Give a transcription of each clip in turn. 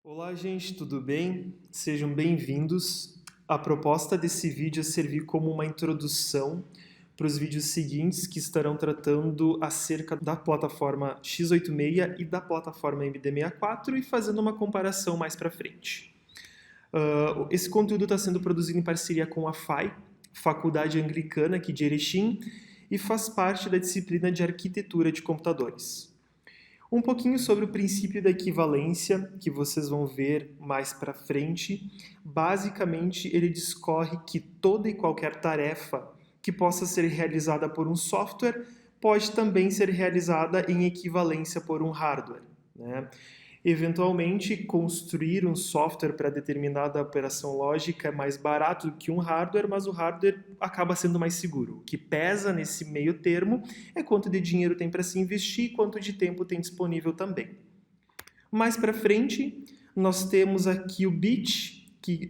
Olá, gente, tudo bem? Sejam bem-vindos. A proposta desse vídeo é servir como uma introdução para os vídeos seguintes que estarão tratando acerca da plataforma x86 e da plataforma MD64 e fazendo uma comparação mais para frente. Esse conteúdo está sendo produzido em parceria com a FAI, Faculdade Anglicana aqui de Erechim, e faz parte da disciplina de Arquitetura de Computadores. Um pouquinho sobre o princípio da equivalência, que vocês vão ver mais para frente. Basicamente, ele discorre que toda e qualquer tarefa que possa ser realizada por um software pode também ser realizada em equivalência por um hardware, né? Eventualmente, construir um software para determinada operação lógica é mais barato do que um hardware, mas o hardware acaba sendo mais seguro. O que pesa nesse meio termo é quanto de dinheiro tem para se investir e quanto de tempo tem disponível também. Mais para frente, nós temos aqui o bit, que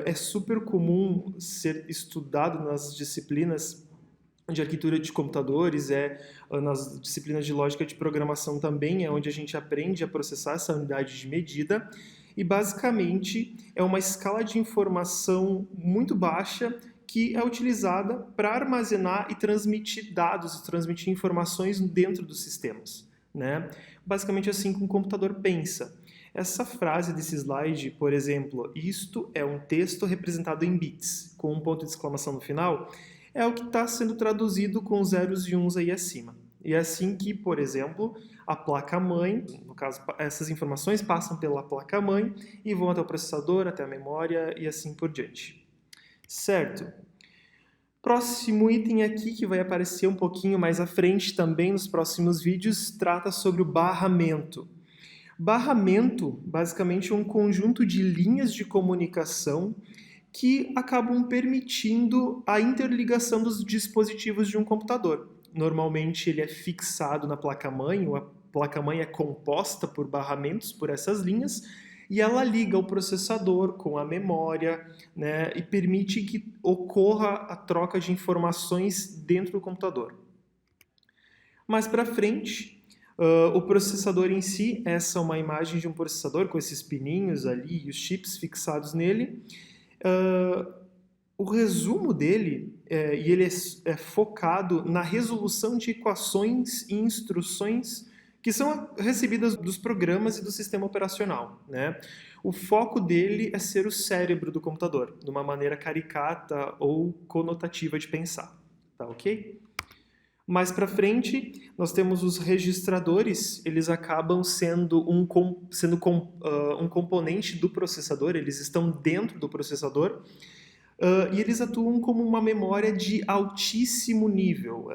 é super comum ser estudado nas disciplinas de arquitetura de computadores, nas disciplinas de lógica de programação também, é onde a gente aprende a processar essa unidade de medida, e basicamente é uma escala de informação muito baixa que é utilizada para armazenar e transmitir dados, e transmitir informações dentro dos sistemas, né? Basicamente assim que um computador pensa. Essa frase desse slide, por exemplo, isto é um texto representado em bits, com um ponto de exclamação no final, é o que está sendo traduzido com zeros e uns aí acima. E é assim que, por exemplo, a placa-mãe, no caso, essas informações passam pela placa-mãe e vão até o processador, até a memória e assim por diante. Certo? Próximo item aqui, que vai aparecer um pouquinho mais à frente também nos próximos vídeos, trata sobre o barramento. Barramento, basicamente, é um conjunto de linhas de comunicação que acabam permitindo a interligação dos dispositivos de um computador. Normalmente ele é fixado na placa-mãe, ou a placa-mãe é composta por barramentos, por essas linhas, e ela liga o processador com a memória, né, e permite que ocorra a troca de informações dentro do computador. Mais para frente, o processador em si, essa é uma imagem de um processador com esses pininhos ali e os chips fixados nele. O resumo dele, e ele é focado na resolução de equações e instruções que são recebidas dos programas e do sistema operacional, né? O foco dele é ser o cérebro do computador, de uma maneira caricata ou conotativa de pensar, tá ok? Mais para frente, nós temos os registradores, eles acabam sendo um componente do processador, eles estão dentro do processador, e eles atuam como uma memória de altíssimo nível.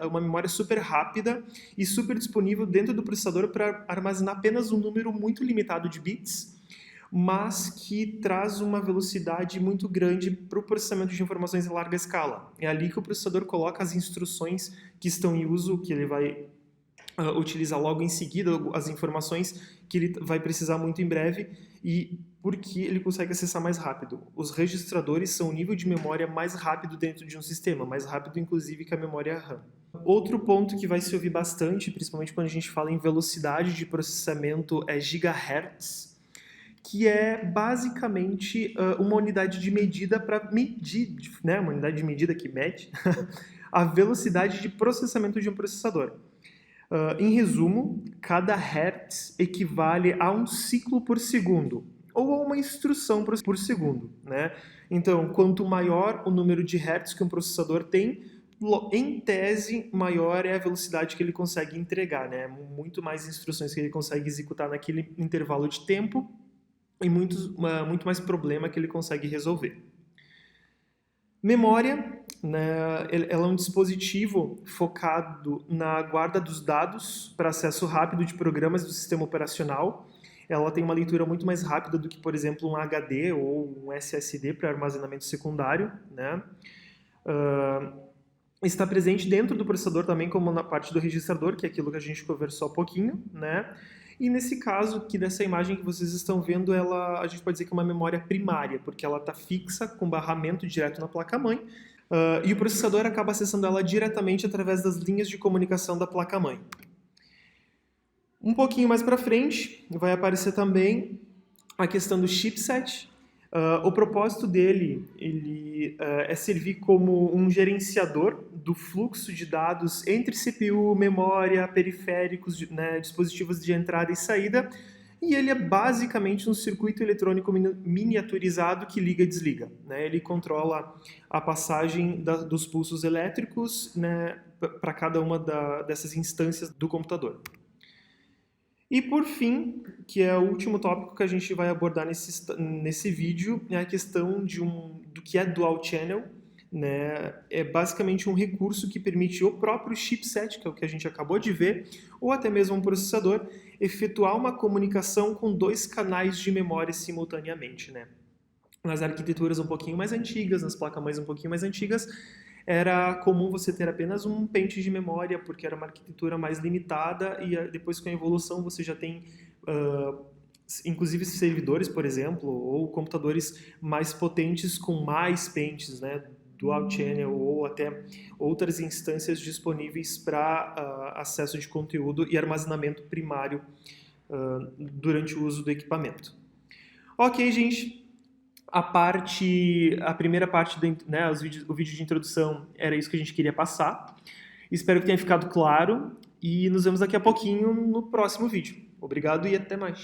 Uma memória super rápida e super disponível dentro do processador para armazenar apenas um número muito limitado de bits, mas que traz uma velocidade muito grande para o processamento de informações em larga escala. É ali que o processador coloca as instruções que estão em uso, que ele vai utilizar logo em seguida, as informações que ele vai precisar muito em breve, e porque ele consegue acessar mais rápido. Os registradores são o nível de memória mais rápido dentro de um sistema, mais rápido inclusive que a memória RAM. Outro ponto que vai se ouvir bastante, principalmente quando a gente fala em velocidade de processamento, é gigahertz, que é basicamente uma unidade de medida para medir, né, uma unidade de medida que mede a velocidade de processamento de um processador. Em resumo, cada hertz equivale a um ciclo por segundo, ou a uma instrução por segundo, né? Então, quanto maior o número de hertz que um processador tem, em tese, maior é a velocidade que ele consegue entregar, né? Muito mais instruções que ele consegue executar naquele intervalo de tempo e muito mais problema que ele consegue resolver. Memória, né, ela é um dispositivo focado na guarda dos dados para acesso rápido de programas do sistema operacional. Ela tem uma leitura muito mais rápida do que, por exemplo, um HD ou um SSD para armazenamento secundário, né? Está presente dentro do processador também, como na parte do registrador, que é aquilo que a gente conversou há pouquinho, né? E nesse caso, que dessa imagem que vocês estão vendo, a gente pode dizer que é uma memória primária, porque ela está fixa com barramento direto na placa-mãe, e o processador acaba acessando ela diretamente através das linhas de comunicação da placa-mãe. Um pouquinho mais para frente vai aparecer também a questão do chipset. O propósito dele é servir como um gerenciador do fluxo de dados entre CPU, memória, periféricos, né, dispositivos de entrada e saída, e ele é basicamente um circuito eletrônico miniaturizado que liga e desliga, né? Ele controla a passagem dos pulsos elétricos, né, para cada uma dessas instâncias do computador. E por fim, que é o último tópico que a gente vai abordar nesse vídeo, é a questão do que é Dual Channel, né? É basicamente um recurso que permite o próprio chipset, que é o que a gente acabou de ver, ou até mesmo um processador, efetuar uma comunicação com 2 canais de memória simultaneamente, né? Nas arquiteturas um pouquinho mais antigas, nas placas-mães um pouquinho mais antigas, era comum você ter apenas um pente de memória, porque era uma arquitetura mais limitada, e depois com a evolução você já tem, inclusive servidores, por exemplo, ou computadores mais potentes com mais pentes, né, dual channel, ou até outras instâncias disponíveis para acesso de conteúdo e armazenamento primário durante o uso do equipamento. Ok, gente. A primeira parte, né, o vídeo de introdução era isso que a gente queria passar. Espero que tenha ficado claro e nos vemos daqui a pouquinho no próximo vídeo. Obrigado e até mais.